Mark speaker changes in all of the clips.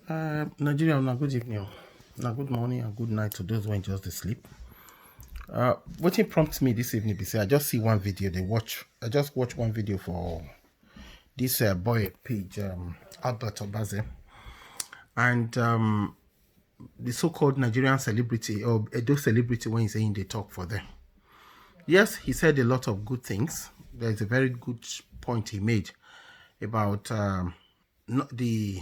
Speaker 1: Nigeria, na good evening, na good morning, and good night to those who just asleep. What prompts me this evening? Because I just see one video. I just watch one video for this boy page, Albert Obaze, and the so-called Nigerian celebrity or Edo celebrity when he's saying they talk for them. Yes, he said a lot of good things. There's a very good point he made about the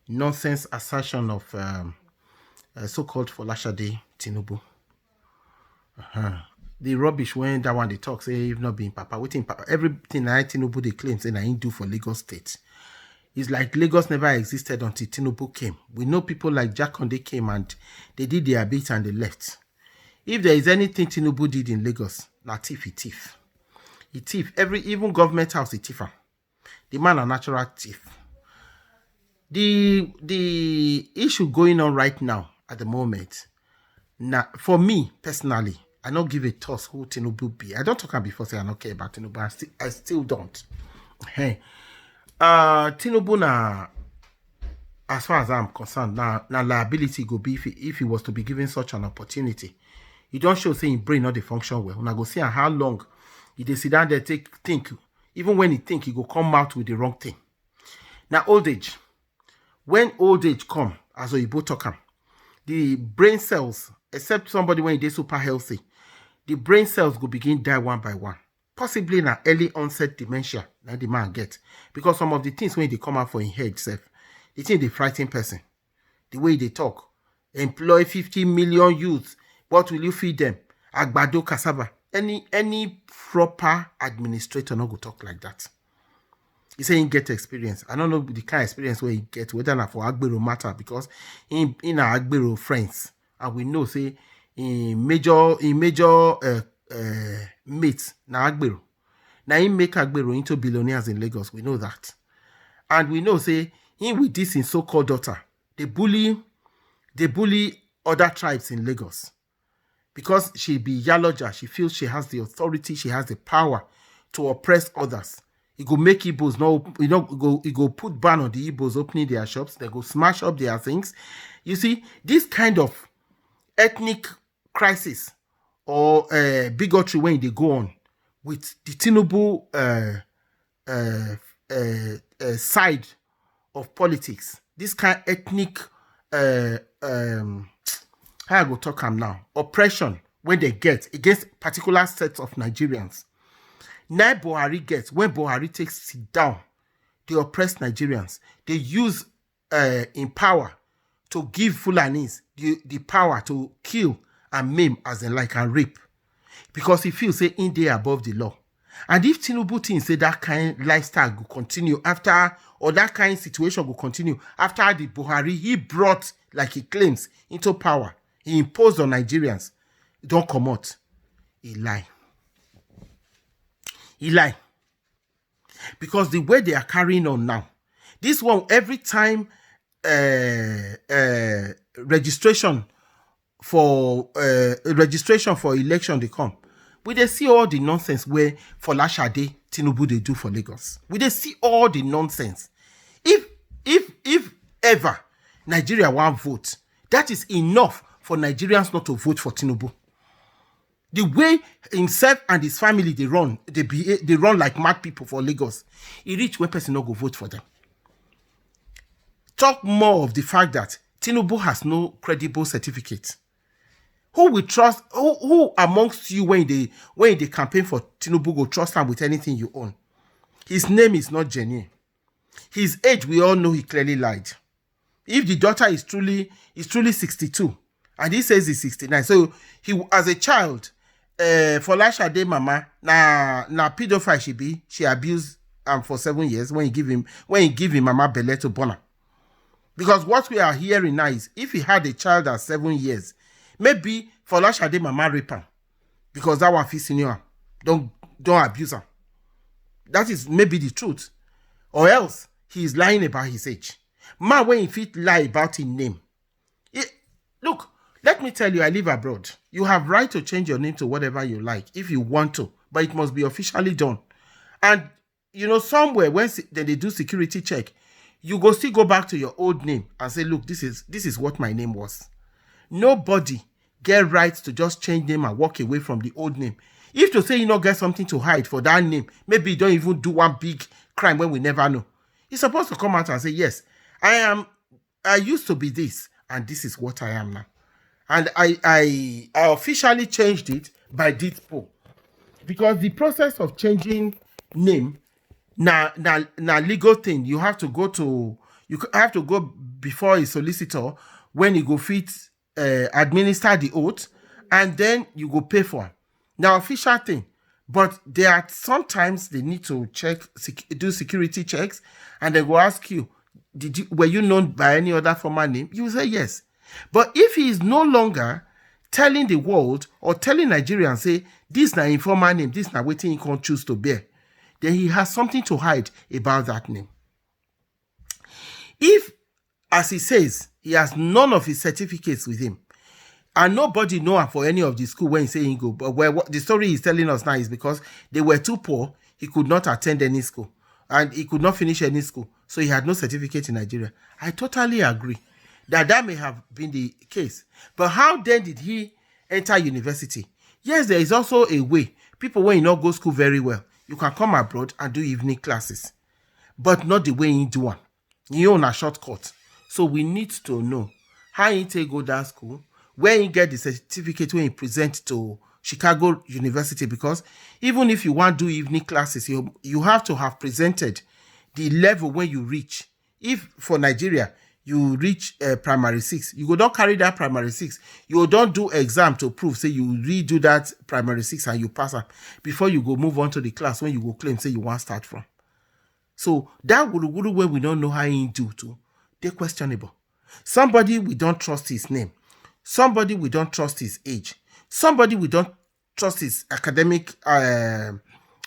Speaker 1: nonsense assertion of so-called Folashade Tinubu. The rubbish when that one they talk say if not being papa, waiting papa. Everything I Tinubu they claim say I do for Lagos State. It's like Lagos never existed until Tinubu came. We know people like Jack Conde came and they did their bit and they left. If there is anything Tinubu did in Lagos, na thief, he thief. He thief. Even government house, he thief. The man a natural thief. The issue going on right now at the moment, now for me personally, I don't give a toss who Tinubu be. I don't talk about before say I don't care about Tinubu. I still don't. Hey, Tinubu na, as far as I'm concerned, na liability go be if he was to be given such an opportunity. You don't show saying brain not the function well. When I go see how long he dey sit down there think. Even when he think, he go come out with the wrong thing. Now old age. When old age come, as Oyibo talk am, the brain cells, except somebody when they super healthy, the brain cells go begin die one by one. Possibly in an early onset dementia that the man get. Because some of the things when they come out for his head self, the thing they frighten person. The way they talk. Employ 50 million youths. What will you feed them? Agbado, cassava. Any proper administrator not go talk like that. He say he get experience. I don't know the kind of experience where he get, whether not for Agbero matter, because in our Agbero friends, and we know say in major mates na Agbero. Now he make Agbero into billionaires in Lagos. We know that. And we know say him with this in so-called daughter, they bully other tribes in Lagos. Because she be Yaloja, she feels she has the authority, she has the power to oppress others. He go make Igbos he go put ban on the Igbos opening their shops. They go smash up their things. You see, this kind of ethnic crisis or bigotry when they go on with the Tinubu side of politics. This kind of ethnic how I go talk am now, oppression when they get against particular sets of Nigerians. Now Buhari gets, when Buhari takes sit down, they oppress Nigerians. They use in power to give Fulanis the power to kill and maim as in like and rape. Because he feels say in there above the law. And if Tinubu thinks say that kind lifestyle will continue after, or that kind of situation will continue after the Buhari he brought, like he claims, into power, he imposed on Nigerians, don't come out. He lie. He lie. Because the way they are carrying on now, this one, every time registration for election they come, we they see all the nonsense where Folashade Tinubu they do for Lagos. We they see all the nonsense. If ever Nigeria won't vote, that is enough for Nigerians not to vote for Tinubu. The way himself and his family they run like mad people for Lagos. He reach where person not go vote for them. Talk more of the fact that Tinubu has no credible certificate. Who will trust? Who amongst you when they campaign for Tinubu go trust him with anything you own? His name is not genuine. His age we all know he clearly lied. If the daughter is truly 62 and he says he's 69, so he as a child. Folashade mama na pedophile she abused for 7 years when he give him mama belle to born her. Because what we are hearing now is if he had a child at 7 years, maybe Folashade mama rape him because that one fits senior. Don't abuse her. That is maybe the truth, or else he is lying about his age. Man, when he fit lie about his name, look. Let me tell you, I live abroad. You have right to change your name to whatever you like if you want to, but it must be officially done. And, somewhere when they do security check, you go still go back to your old name and say, look, this is what my name was. Nobody get right to just change name and walk away from the old name. If to say you not get something to hide for that name, maybe you don't even do one big crime when we never know. You're supposed to come out and say, yes, I used to be this, and this is what I am now. And I officially changed it by this poll. Because the process of changing name, na legal thing. You have to go before a solicitor when you go fit administer the oath, and then you go pay for it. Now, official thing. But there are sometimes they need to do security checks, and they will ask you, were you known by any other former name? You say yes. But if he is no longer telling the world or telling Nigerians, say, this na informal name, this na wetin he can't choose to bear, then he has something to hide about that name. If, as he says, he has none of his certificates with him, and nobody know him for any of the school when he say he go, but what the story he's telling us now is because they were too poor, he could not attend any school, and he could not finish any school, so he had no certificate in Nigeria. I totally agree that may have been the case. But how then did he enter university? Yes, there is also a way. People, when you not go school very well, you can come abroad and do evening classes, but not the way you do one. You own a shortcut. So we need to know how you take go that school, where you get the certificate when you present to Chicago University, because even if you want to do evening classes, you have to have presented the level when you reach. If for Nigeria, you reach primary 6, you go don't carry that primary 6. You don't do exam to prove, say you redo that primary 6 and you pass up before you go move on to the class when you go claim, say you want to start from. So that guru when we don't know how he do to, they're questionable. Somebody we don't trust his name. Somebody we don't trust his age. Somebody we don't trust his academic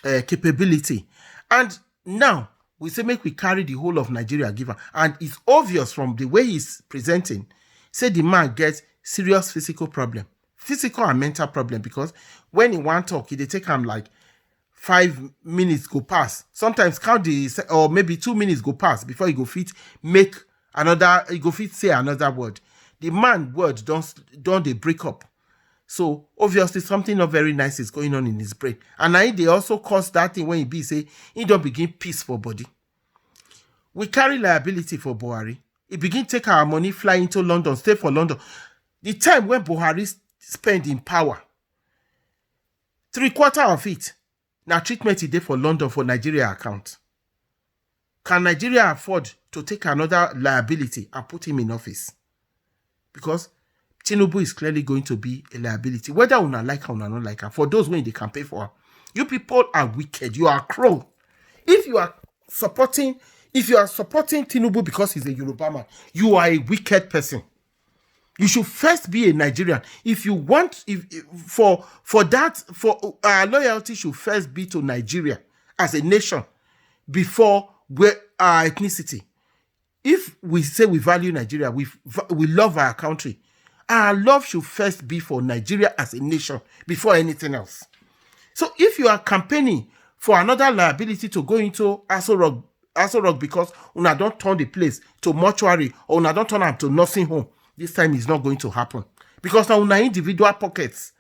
Speaker 1: capability. And now, we say make we carry the whole of Nigeria given. And it's obvious from the way he's presenting, say the man gets serious physical problem. Physical and mental problem, because when he want to talk, they take him like 5 minutes go pass. Sometimes count or maybe 2 minutes go pass before he go fit say another word. The man word don't they break up. So obviously something not very nice is going on in his brain. And now they also cause that thing when he be say he don't begin peace for body. We carry liability for Buhari. He begin take our money, fly into London, stay for London. The time when Buhari spend in power, 3/4 of it, now treatment he did for London for Nigeria account. Can Nigeria afford to take another liability and put him in office? Because Tinubu is clearly going to be a liability, whether una like her or not like her. For those when they can pay for her, you people are wicked. You are crow. If you are supporting Tinubu because he's a Yoruba man, you are a wicked person. You should first be a Nigerian. If you want, our loyalty should first be to Nigeria as a nation before our ethnicity. If we say we value Nigeria, we love our country, our love should first be for Nigeria as a nation before anything else. So if you are campaigning for another liability to go into Aso Rock because una don't turn the place to mortuary or una don't turn them to nursing home, this time is not going to happen. Because now una individual pockets,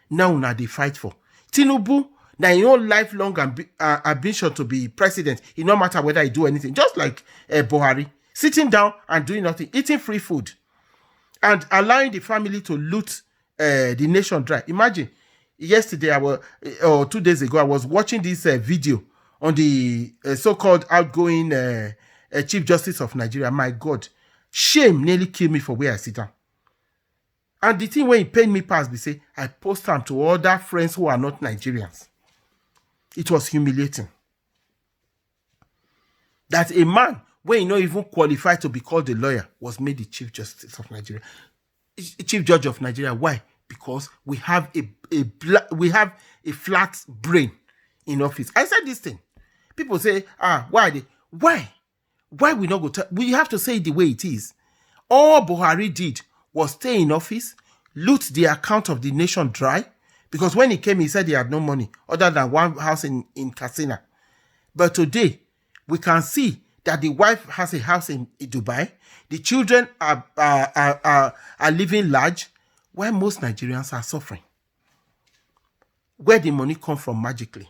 Speaker 1: now una they fight for. Tinubu, now your lifelong ambition to be president, it no matter whether he do anything, just like Buhari, sitting down and doing nothing, eating free food, and allowing the family to loot the nation dry. Imagine, yesterday, or 2 days ago, I was watching this video on the so-called outgoing Chief Justice of Nigeria. My God, shame nearly killed me for where I sit down. And the thing when he paid me pass, they say, I post them to other friends who are not Nigerians. It was humiliating. That a man, when he not even qualified to be called a lawyer, was made the Chief Justice of Nigeria. Chief Judge of Nigeria. Why? Because we have a flat brain in office. I said this thing. People say, why we not go? We have to say it the way it is. All Buhari did was stay in office, loot the account of the nation dry, because when he came, he said he had no money other than one house in Katsina. But today, we can see that the wife has a house in Dubai, the children are living large, while most Nigerians are suffering. Where the money come from magically?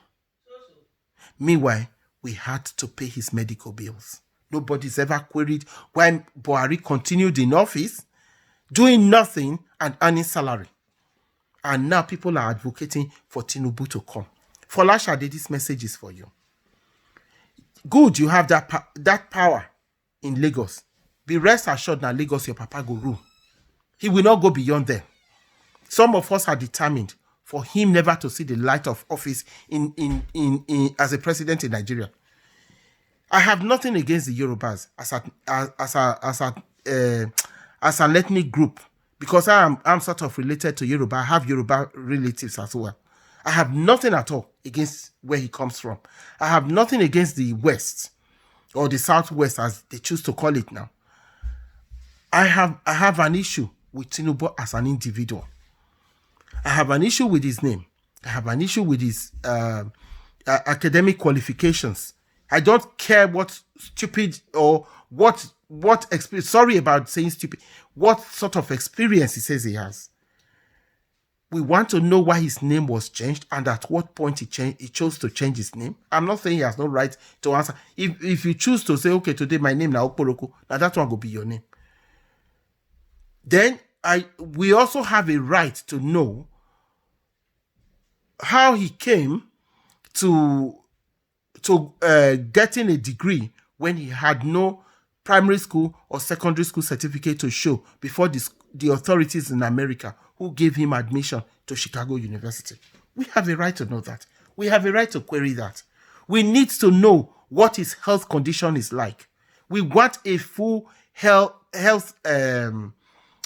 Speaker 1: Meanwhile, we had to pay his medical bills. Nobody's ever queried why Buhari continued in office, doing nothing and earning salary. And now people are advocating for Tinubu to come. Folashade, this message is for you. Good, you have that power in Lagos. Be rest assured that Lagos, your papa go rule. He will not go beyond there. Some of us are determined for him never to see the light of office as a president in Nigeria. I have nothing against the Yorubas as an ethnic group, because I'm sort of related to Yoruba. I have Yoruba relatives as well. I have nothing at all against where he comes from. I have nothing against the West or the Southwest, as they choose to call it now. I have an issue with Tinubu as an individual. I have an issue with his name. I have an issue with his academic qualifications. I don't care what stupid or what experience. Sorry about saying stupid. What sort of experience he says he has. We want to know why his name was changed and at what point he chose to change his name. I'm not saying he has no right to answer. If you choose to say, okay, today my name now Okporoko, now that one will be your name. Then we also have a right to know how he came to getting a degree when he had no primary school or secondary school certificate to show before the authorities in America who gave him admission to Chicago University. We have a right to know that. We have a right to query that. We need to know what his health condition is like. We want a full health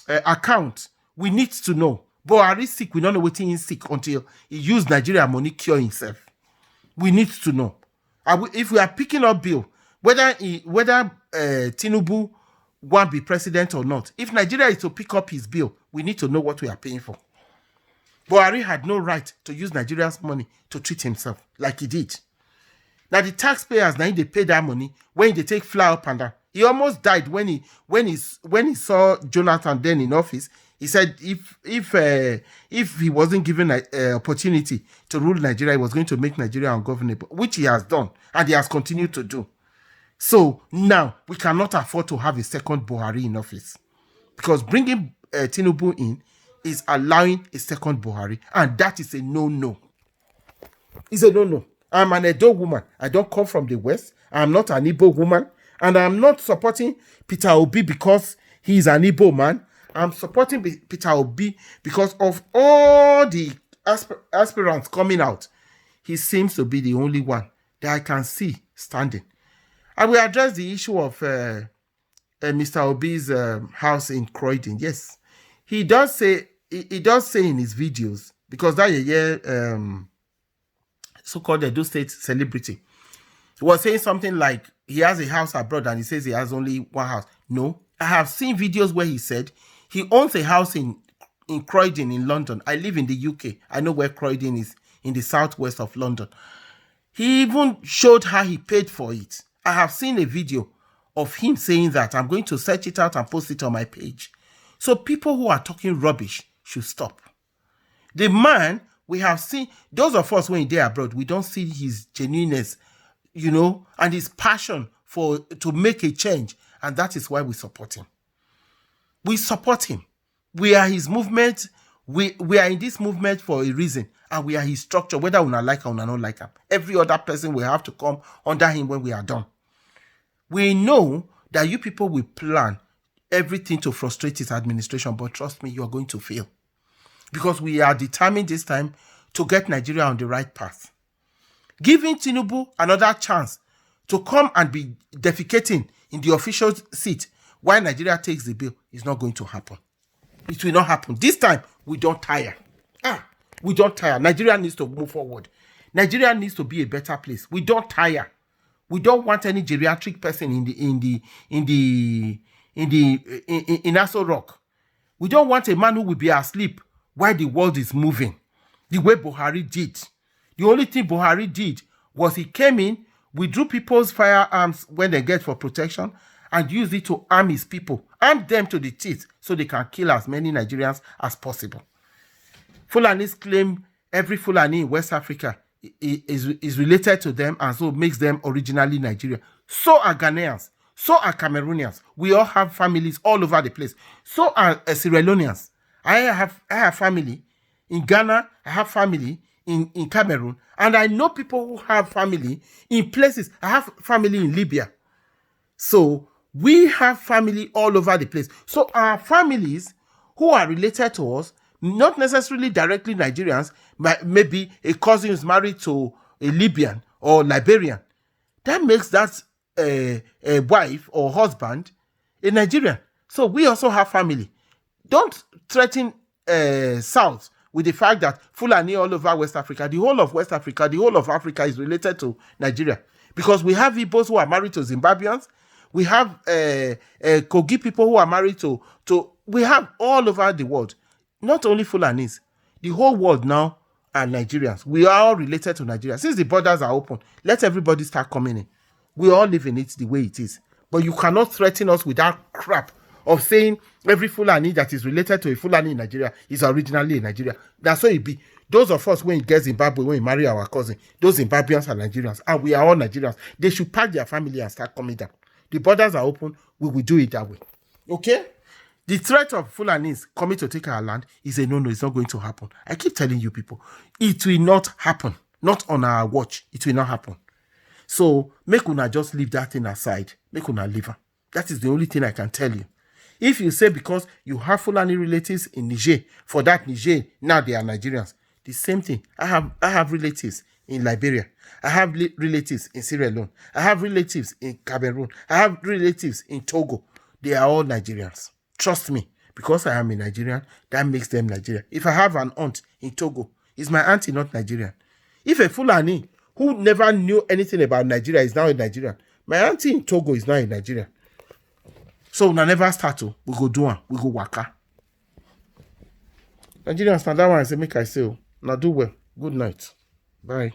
Speaker 1: account. We need to know. Buhari sick, we don't know what he's sick until he used Nigeria money cure himself. We need to know. If we are picking up bill, whether Tinubu won't be president or not, if Nigeria is to pick up his bill, we need to know what we are paying for. Buhari had no right to use Nigeria's money to treat himself like he did. Now the taxpayers, now they pay that money when they take fly up and down. He almost died when he saw Jonathan then in office. He said if he wasn't given an opportunity to rule Nigeria, he was going to make Nigeria ungovernable, which he has done and he has continued to do. So now we cannot afford to have a second Buhari in office, because bringing Tinubu in is allowing a second Buhari, and that is a no-no. It's a no-no. I'm an Edo woman. I don't come from the West. I'm not an Igbo woman, and I'm not supporting Peter Obi because he's an Igbo man. I'm supporting Peter Obi because of all the aspirants coming out. He seems to be the only one that I can see standing. I will address the issue of Mr. Obi's house in Croydon. Yes, he does say in his videos, because that so-called Edo State celebrity, he was saying something like he has a house abroad and he says he has only one house. No, I have seen videos where he said he owns a house in Croydon in London. I live in the UK. I know where Croydon is, in the southwest of London. He even showed how he paid for it. I have seen a video of him saying that. I'm going to search it out and post it on my page. So people who are talking rubbish should stop. The man, we have seen, those of us when they're abroad, we don't see his genuineness, and his passion to make a change. And that is why we support him. We support him. We are his movement. We are in this movement for a reason. And we are his structure, whether we like him or not like him. Every other person will have to come under him when we are done. We know that you people will plan everything to frustrate his administration, but trust me, you are going to fail. Because we are determined this time to get Nigeria on the right path. Giving Tinubu another chance to come and be defecating in the official seat while Nigeria takes the bill is not going to happen. It will not happen. This time, we don't tire. We don't tire. Nigeria needs to move forward. Nigeria needs to be a better place. We don't tire. We don't want any geriatric person in Aso Rock. We don't want a man who will be asleep while the world is moving, the way Buhari did. The only thing Buhari did was he came in withdrew people's firearms when they get for protection, and use it to arm his people, arm them to the teeth so they can kill as many Nigerians as possible. Fulanis claim every Fulani in West Africa is related to them and so makes them originally Nigerian. So are Ghanaians. So are Cameroonians. We all have families all over the place. So are Sierra Leoneans. I have family in Ghana. I have family in Cameroon. And I know people who have family in places. I have family in Libya. So we have family all over the place. So our families who are related to us, not necessarily directly Nigerians, but maybe a cousin is married to a Libyan or Liberian, that makes that a wife or husband a Nigerian. So we also have family. Don't threaten South with the fact that Fulani all over West Africa, the whole of West Africa, the whole of Africa is related to Nigeria. Because we have Igbos who are married to Zimbabweans. We have Kogi people who are married to we have all over the world. Not only Fulanis. The whole world now are Nigerians. We are all related to Nigeria. Since the borders are open, let everybody start coming in. We all live in it the way it is. But you cannot threaten us with that crap of saying every Fulani that is related to a Fulani in Nigeria is originally in Nigeria. That's what it be. Those of us, when you get Zimbabwe, when you marry our cousin, those Zimbabweans are Nigerians. And we are all Nigerians. They should pack their family and start coming down. The borders are open. We will do it that way. Okay? The threat of Fulanis coming to take our land is a no-no. It's not going to happen. I keep telling you people, it will not happen. Not on our watch. It will not happen. So, make una just leave that thing aside. Make una leave her. That is the only thing I can tell you. If you say because you have Fulani relatives in Niger, for that Niger, now they are Nigerians. The same thing. I have relatives in Liberia. I have relatives in Sierra Leone. I have relatives in Cameroon. I have relatives in Togo. They are all Nigerians. Trust me, because I am a Nigerian, that makes them Nigerian. If I have an aunt in Togo, is my auntie not Nigerian? If a Fulani who never knew anything about Nigeria is now a Nigerian, my auntie in Togo is now a Nigerian. So we never start to, we go do one, we go waka. Nigerians, now that one I say, make I say, now do well. Good night. Bye.